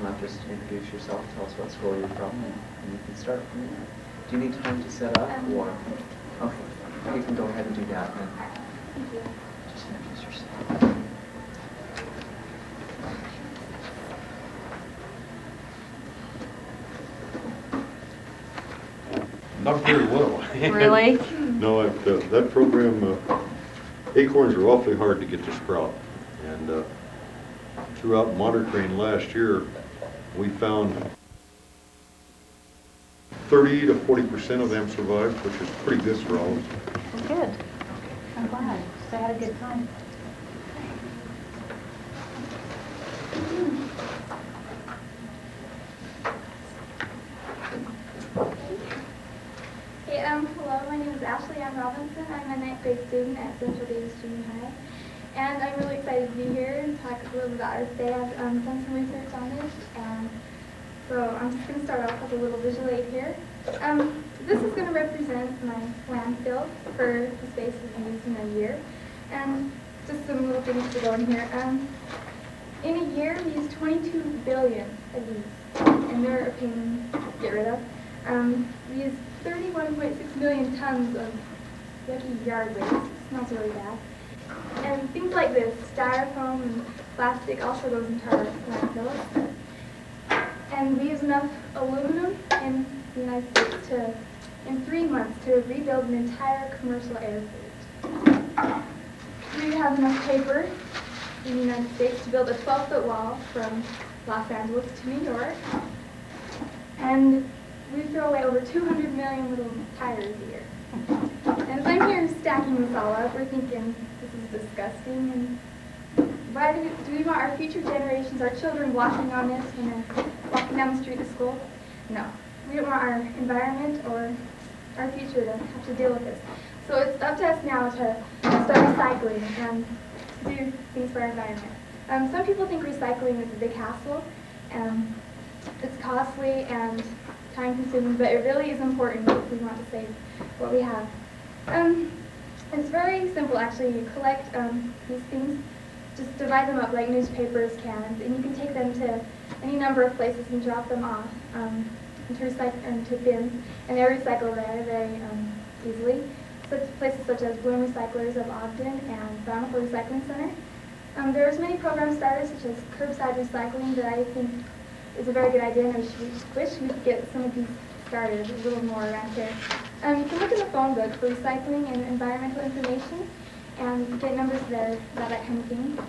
come up, just introduce yourself, tell us what school you're from, and you can start from there. Do you need time to set up, or? Okay, you can go ahead and do that then. Thank you. Just introduce yourself. Not very well. Really? No, that program, acorns are awfully hard to get to sprout. And throughout monitoring last year, we found 30 to 40% of them survived, which is pretty good for olives. Well, good. I'm glad. So I had a good time. Hey, hello, my name is Ashley Ann Robinson. I'm a 9th grade student at Central Davis Junior High. And I'm really excited to be here and talk a little bit about Earth Day. I've done some research on it, and so I'm just going to start off with a little visual aid here. This is going to represent my landfill for the space we've used in a year. And just some little things to go in here. In a year, we use 22 billion of these, and they're a pain to get rid of. We use 31.6 million tons of yucky yard waste. It smells really bad. And things like this, styrofoam and plastic, also goes into our landfills. And we use enough aluminum in the United States in 3 months, to rebuild an entire commercial airport. We have enough paper in the United States to build a 12-foot wall from Los Angeles to New York. And we throw away over 200 million little tires a year. And as I'm here stacking this all up, we're thinking, this is disgusting. And why do we want our future generations, our children, walking on this when they're walking down the street to school? No. We don't want our environment or our future to have to deal with this. So it's up to us now to start recycling and to do things for our environment. Some people think recycling is a big hassle. It's costly and time-consuming, but it really is important if we want to save what we have. It's very simple, actually. You collect these things, just divide them up like newspapers, cans, and you can take them to any number of places and drop them off into bins, and they're recycled very, very easily. Places such as Bloom Recyclers of Ogden and Bountiful Recycling Center. There's many programs started, such as curbside recycling, that I think is a very good idea, and I wish we could get some of these started a little more around here. You can look in the phone book for recycling and environmental information and get numbers there about that kind of thing.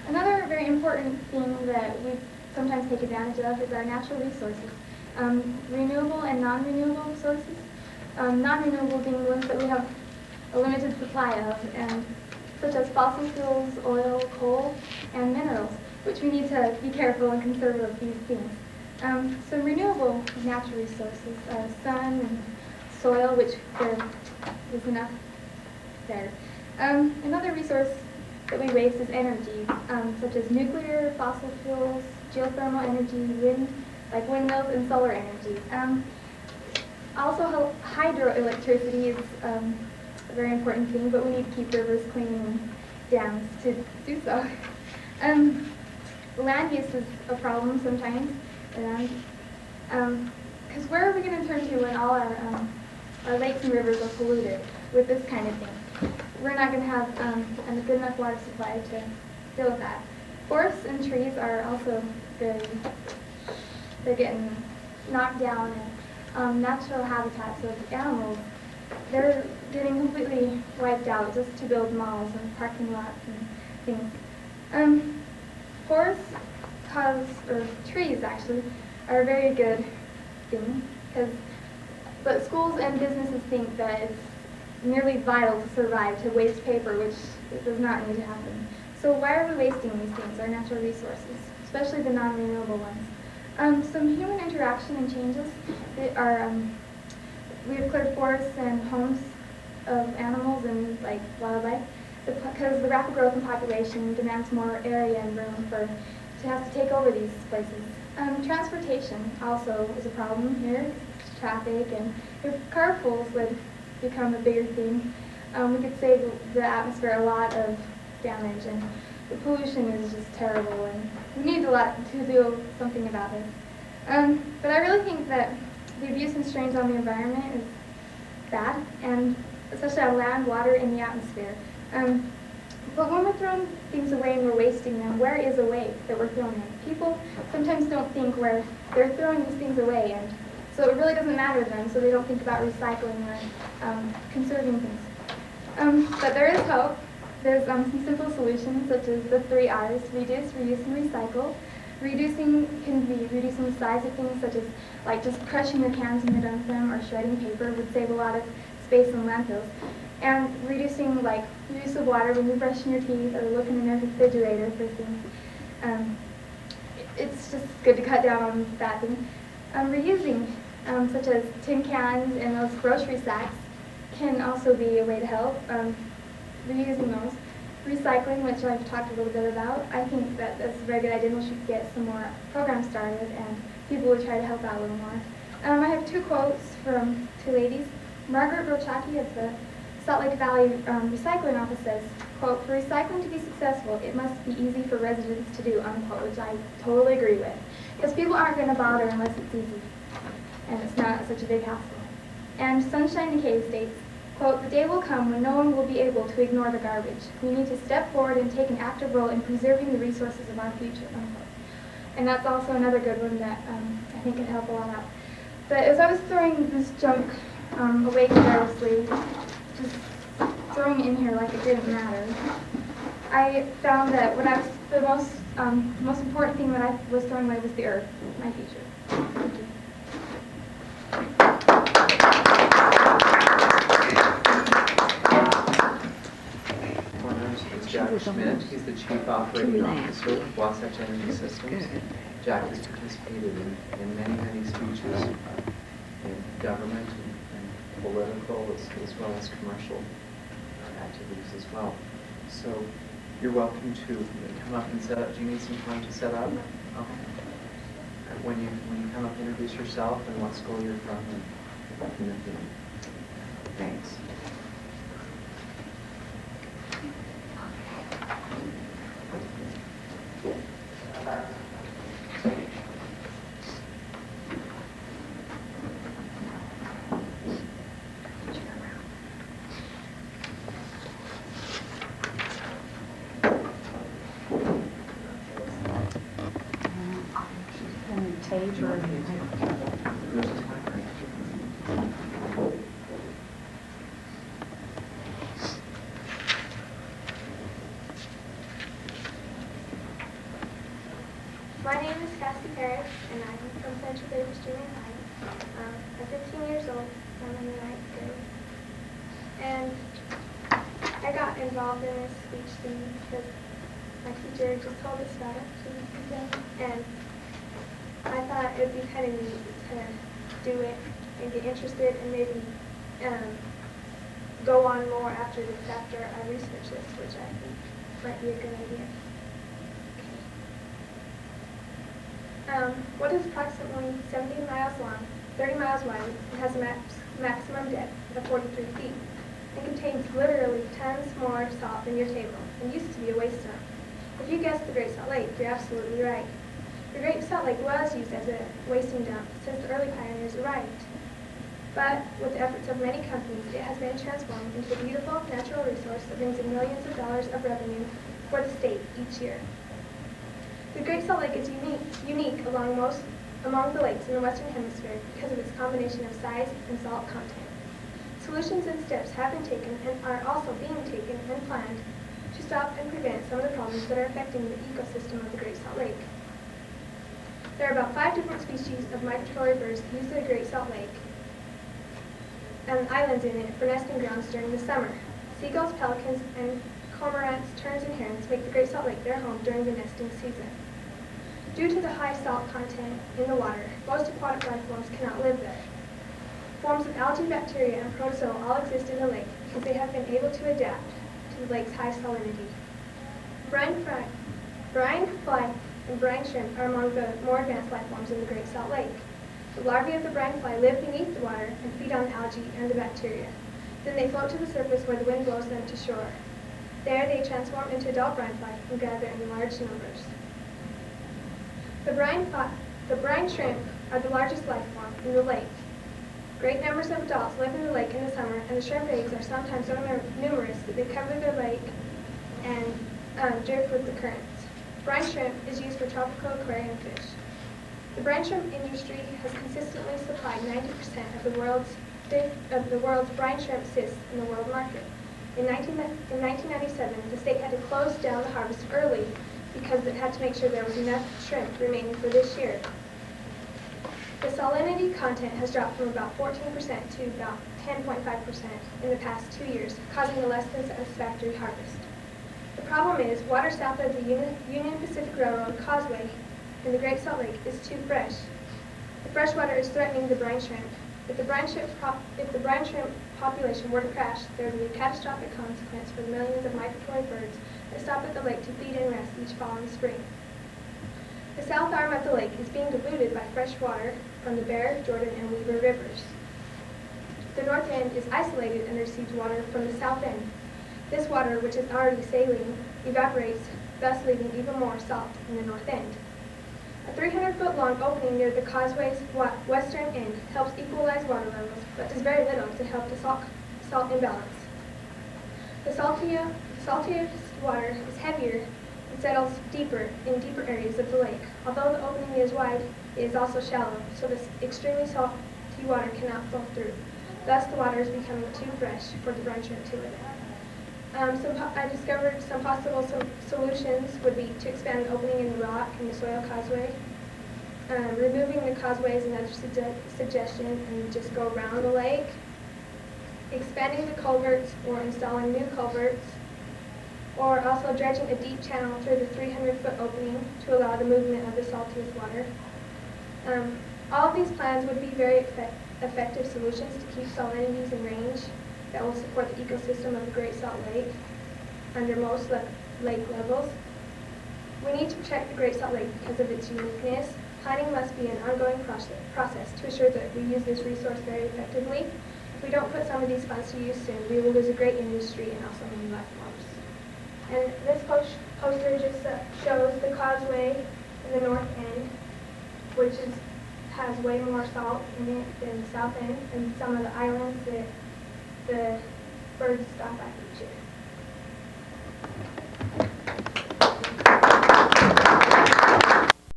Another very important thing that we sometimes take advantage of is our natural resources, renewable and non-renewable sources. Non-renewable being the ones that we have a limited supply of, and such as fossil fuels, oil, coal, and minerals, which we need to be careful and conserve of these things. Some renewable natural resources are sun and soil, which there is enough there. Another resource that we waste is energy, such as nuclear, fossil fuels, geothermal energy, wind, like windmills, and solar energy. Also, hydroelectricity is a very important thing, but we need to keep rivers clean and dams to do so. Land use is a problem sometimes, because where are we going to turn to when all our lakes and rivers are polluted with this kind of thing? We're not going to have a good enough water supply to deal with that. Forests and trees are also they're getting knocked down, and natural habitats of animals, they're getting completely wiped out just to build malls and parking lots and things. Forests or trees actually, are a very good thing, but schools and businesses think that it's nearly vital to survive to waste paper, which it does not need to happen. So why are we wasting these things, our natural resources, especially the non-renewable ones? Some human interaction and changes are, we have cleared forests and homes of animals and like wildlife, because the rapid growth in population demands more area and room to have to take over these places. Transportation also is a problem here, traffic, and if carpools would become a bigger thing, we could save the atmosphere a lot of damage. And the pollution is just terrible, and we need a lot to do something about it. But I really think that the abuse and strains on the environment is bad, and especially on land, water, and the atmosphere. But when we're throwing things away and we're wasting them, where is a way that we're throwing them? People sometimes don't think where they're throwing these things away, and so it really doesn't matter to them, so they don't think about recycling or conserving things. But there is hope. There's some simple solutions, such as the 3 R's: reduce, reuse, and recycle. Reducing can be reducing the size of things, such as like just crushing your cans when you're done with them, or shredding paper would save a lot of space in landfills. And reducing like use of water when you're brushing your teeth or looking in your refrigerator for things. It's just good to cut down on that thing. Reusing, such as tin cans and those grocery sacks, can also be a way to help. Reusing those. Recycling, which I've talked a little bit about, I think that that's a very good idea. We should get some more programs started, and people would try to help out a little more. I have 2 quotes from 2 ladies. Margaret Brochaki of the Salt Lake Valley Recycling Office says, quote, "For recycling to be successful, it must be easy for residents to do," unquote, which I totally agree with. Because people aren't going to bother unless it's easy, and it's not such a big hassle. And Sunshine Decay states, quote, "The day will come when no one will be able to ignore the garbage. We need to step forward and take an active role in preserving the resources of our future," unquote. And that's also another good one that I think could help a lot out. But as I was throwing this junk away carelessly, just throwing it in here like it didn't matter, I found that the most important thing that I was throwing away was the earth, my future. Thank you. Corners is Jack Schmidt. He's the Chief Operating Officer of Wasatch Energy Systems. Jack has participated in many speeches in government and political as well as commercial activities as well. So you're welcome to come up and set up. Do you need some time to set up? Okay. When you come up, introduce yourself and what school you're from and your theme. Thanks. Tape or My name is Cassie Parrish, and I'm from Central Davis Junior High. I'm 15 years old. I'm in the 9th grade. And I got involved in this speech thing because my teacher just told us about it. And I thought it would be kind of neat to do it and get interested and maybe go on more after I research this, which I think might be a good idea. What is approximately 70 miles long, 30 miles wide, and has a maximum depth of 43 feet, and contains literally tons more salt than your table, and used to be a waste dump. If you guessed the Great Salt Lake, you're absolutely right. The Great Salt Lake was used as a wasting dump since the early pioneers arrived. But with the efforts of many companies, it has been transformed into a beautiful natural resource that brings in millions of dollars of revenue for the state each year. The Great Salt Lake is unique among the lakes in the Western Hemisphere because of its combination of size and salt content. Solutions and steps have been taken and are also being taken and planned to stop and prevent some of the problems that are affecting the ecosystem of the Great Salt Lake. There are about 5 different species of migratory birds that use the Great Salt Lake and islands in it for nesting grounds during the summer. Seagulls, pelicans, and cormorants, terns, and herons make the Great Salt Lake their home during the nesting season. Due to the high salt content in the water, most aquatic life forms cannot live there. Forms of algae, bacteria, and protozoa all exist in the lake because they have been able to adapt to the lake's high salinity. Brine fly and brine shrimp are among the more advanced life forms in the Great Salt Lake. The larvae of the brine fly live beneath the water and feed on algae and the bacteria. Then they float to the surface where the wind blows them to shore. There they transform into adult brine fly and gather in large numbers. The brine shrimp are the largest life form in the lake. Great numbers of adults live in the lake in the summer, and the shrimp eggs are sometimes so numerous that they cover the lake and drift with the currents. Brine shrimp is used for tropical aquarium fish. The brine shrimp industry has consistently supplied 90% of the world's brine shrimp cysts in the world market. In 1997, the state had to close down the harvest early because it had to make sure there was enough shrimp remaining for this year. The salinity content has dropped from about 14% to about 10.5% in the past 2 years, causing a less than satisfactory harvest. The problem is water south of the Union Pacific Railroad causeway in the Great Salt Lake is too fresh. The fresh water is threatening the brine shrimp. If the brine shrimp population were to crash, there would be a catastrophic consequence for the millions of migratory birds that stop at the lake to feed and rest each following spring. The south arm of the lake is being diluted by fresh water from the Bear, Jordan, and Weaver rivers. The north end is isolated and receives water from the south end. This water, which is already saline, evaporates, thus leaving even more salt in the north end. A 300-foot long opening near the causeway's western end helps equalize water levels, but does very little to help the salt imbalance. The saltiest water is heavier and settles deeper in deeper areas of the lake. Although the opening is wide, it is also shallow, so this extremely salty water cannot flow through. Thus, the water is becoming too fresh for the brine shrimp to live in. I discovered some possible solutions would be to expand the opening in the rock in the soil causeway. Removing the causeway is another suggestion, and just go around the lake. Expanding the culverts or installing new culverts, or also dredging a deep channel through the 300-foot opening to allow the movement of the saltiest water. All of these plans would be very effective solutions to keep salinities in range that will support the ecosystem of the Great Salt Lake under most lake levels. We need to protect the Great Salt Lake because of its uniqueness. Planning must be an ongoing process to ensure that we use this resource very effectively. If we don't put some of these funds to use soon, we will lose a great industry and also many life forms. And this poster just shows the causeway in the north end, which has way more salt in it than the south end, and some of the islands that the birds stop at each year.